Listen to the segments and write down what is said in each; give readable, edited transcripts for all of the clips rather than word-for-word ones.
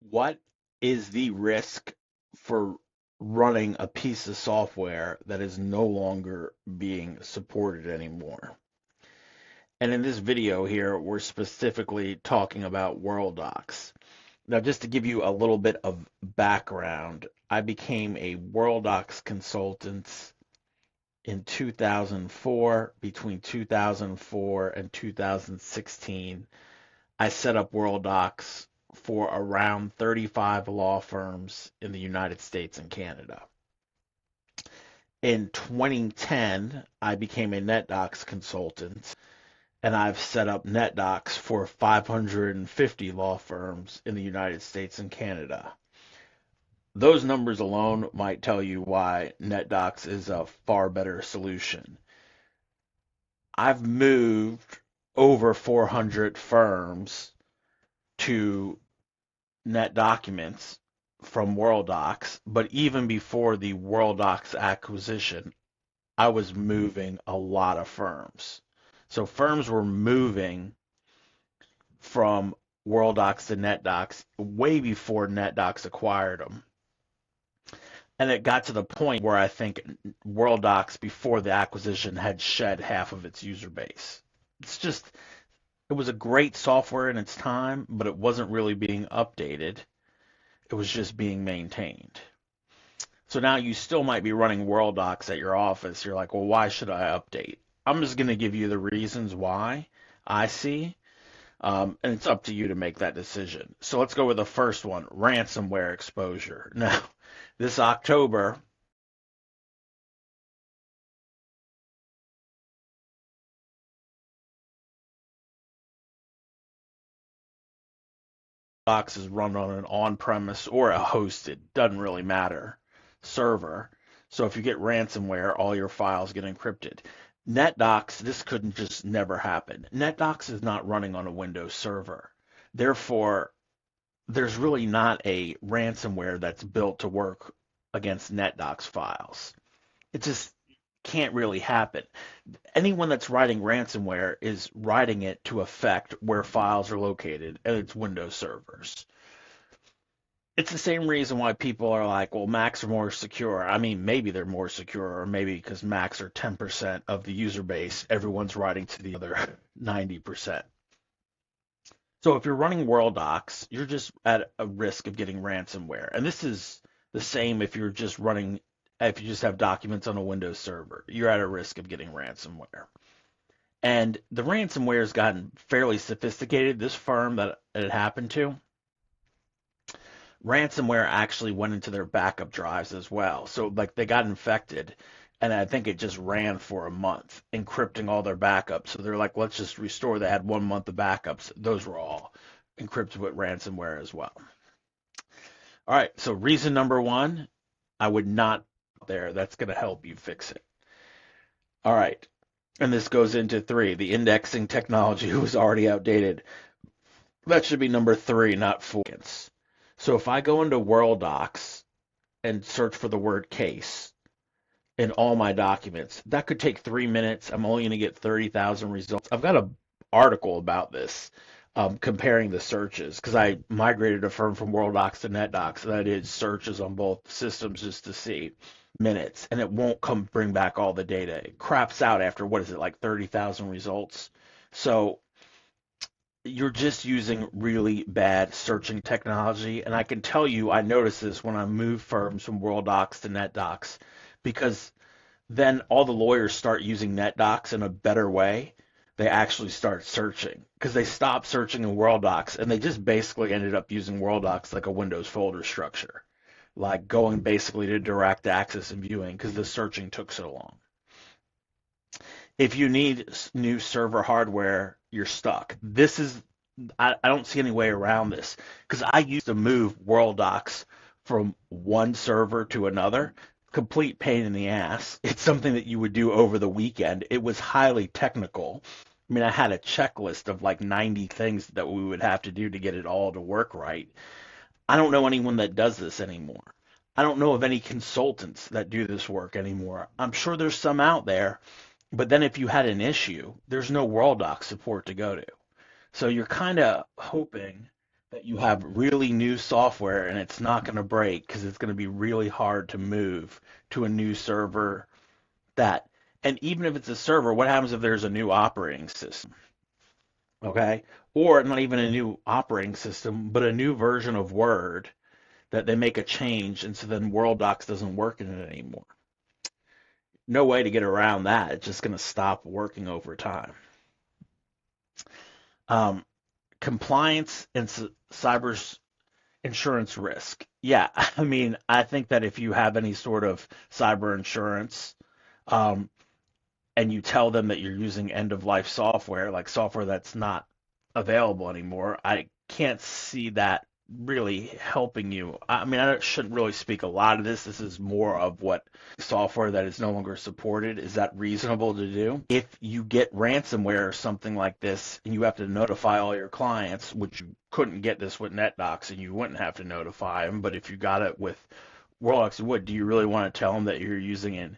What is the risk for running a piece of software that is no longer being supported anymore? And in this video here, we're specifically talking about WorldDocs. Now, just to give you a little bit of background, I became a WorldDocs consultant in 2004. Between 2004 and 2016, I set up WorldDocs for around 35 law firms in the United States and Canada. In 2010, I became a NetDocs consultant, and I've set up NetDocs for 550 law firms in the United States and Canada. Those numbers alone might tell you why NetDocs is a far better solution. I've moved over 400 firms to NetDocuments from WorldDocs, but even before the WorldDocs acquisition, I was moving a lot of firms. So firms were moving from WorldDocs to NetDocs way before NetDocs acquired them. And it got to the point where I think WorldDocs before the acquisition had shed half of its user base. It was a great software in its time, but it wasn't really being updated. It was just being maintained. So now you still might be running WorldDocs at your office. You're like, well, why should I update? I'm just going to give you the reasons why I see, and it's up to you to make that decision. So let's go with the first one, ransomware exposure. Now, this October, Docs is run on an on-premise or a hosted, doesn't really matter, server. So if you get ransomware, all your files get encrypted. NetDocs, this couldn't just never happen. NetDocs is not running on a Windows server. Therefore, there's really not a ransomware that's built to work against NetDocs files. It just can't really happen. Anyone that's writing ransomware is writing it to affect where files are located, and it's Windows servers. It's the same reason why people are like, well, Macs are more secure. I mean, maybe they're more secure, or maybe because Macs are 10% of the user base, everyone's writing to the other 90%. So if you're running WorldDocs, you're just at a risk of getting ransomware. And this is the same if you just have documents on a Windows server, you're at a risk of getting ransomware. And the ransomware has gotten fairly sophisticated. This firm that it happened to, ransomware actually went into their backup drives as well. So like they got infected, and I think it just ran for a month, encrypting all their backups. So they're like, let's just restore. They had 1 month of backups. Those were all encrypted with ransomware as well. All right, so reason number one, I would not there. That's going to help you fix it. All right, and this goes into three. The indexing technology was already outdated. That should be number three, not four. So if I go into WorldDocs and search for the word case in all my documents, that could take 3 minutes. I'm only going to get 30,000 results. I've got an article about this, comparing the searches, because I migrated a firm from WorldDocs to NetDocs, and I did searches on both systems just to see minutes, and it won't bring back all the data. It craps out after, what is it, like 30,000 results? So you're just using really bad searching technology. And I can tell you, I noticed this when I moved firms from WorldDocs to NetDocs, because then all the lawyers start using NetDocs in a better way. They actually start searching because they stopped searching in WorldDocs, and they just basically ended up using WorldDocs like a Windows folder structure, like going basically to direct access and viewing because the searching took so long. If you need new server hardware, you're stuck. I don't see any way around this because I used to move WorldDocs from one server to another. Complete pain in the ass. It's something that you would do over the weekend. It was highly technical. I mean, I had a checklist of like 90 things that we would have to do to get it all to work right. I don't know anyone that does this anymore. I don't know of any consultants that do this work anymore. I'm sure there's some out there, but then if you had an issue, there's no WorldDoc support to go to. So you're kind of hoping that you have really new software and it's not going to break because it's going to be really hard to move to a new server that, and even if it's a server, what happens if there's a new operating system? Okay. Or not even a new operating system, but a new version of Word that they make a change and so then WorldDocs doesn't work in it anymore. No way to get around that. It's just going to stop working over time. Um, Compliance and cyber insurance risk. Yeah, I mean, I think that if you have any sort of cyber insurance, um, and you tell them that you're using end of life software, like software that's not available anymore, I can't see that really helping you. I mean, I shouldn't really speak a lot of this. This is more of what software that is no longer supported. Is that reasonable to do? If you get ransomware or something like this and you have to notify all your clients, which you couldn't get this with NetDocs and you wouldn't have to notify them, but if you got it with WorldDocs, you would. Do you really want to tell them that you're using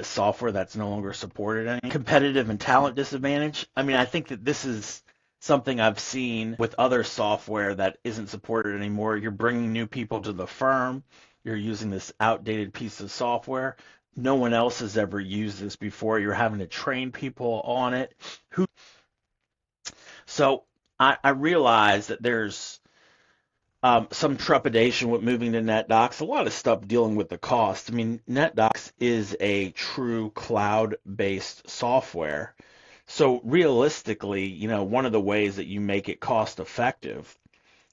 software that's no longer supported any competitive and talent disadvantage? I mean, I think that this is something I've seen with other software that isn't supported anymore. You're bringing new people to the firm. You're using this outdated piece of software. No one else has ever used this before. You're having to train people on it. So I realize that there's some trepidation with moving to NetDocs. A lot of stuff dealing with the cost. I mean, NetDocs is a true cloud-based software. So realistically, one of the ways that you make it cost effective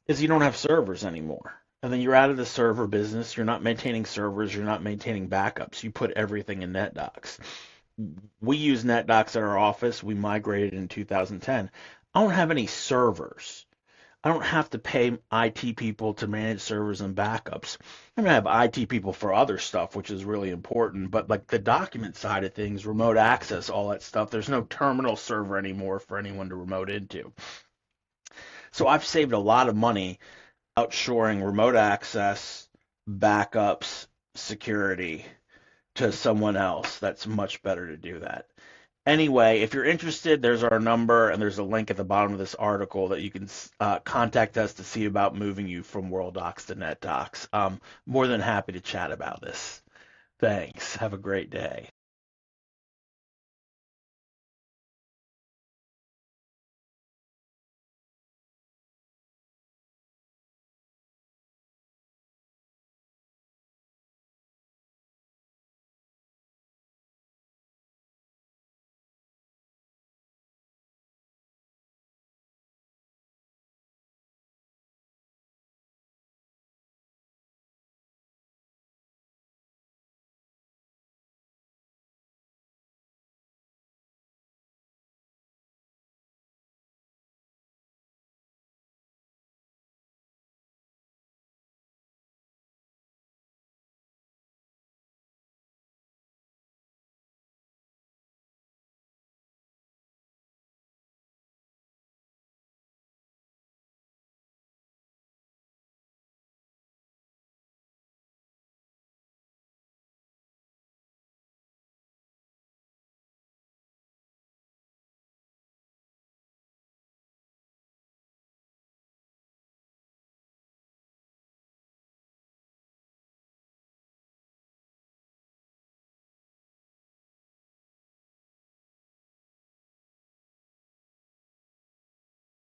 is you don't have servers anymore. And then you're out of the server business. You're not maintaining servers. You're not maintaining backups. You put everything in NetDocs. We use NetDocs at our office. We migrated in 2010. I don't have any servers. I don't have to pay IT people to manage servers and backups. I'm gonna have IT people for other stuff, which is really important, but like the document side of things, remote access, all that stuff, there's no terminal server anymore for anyone to remote into. So I've saved a lot of money outshoring remote access, backups, security to someone else. That's much better to do that. Anyway, if you're interested, there's our number and there's a link at the bottom of this article that you can contact us to see about moving you from WorldDocs to NetDocs. More than happy to chat about this. Thanks. Have a great day.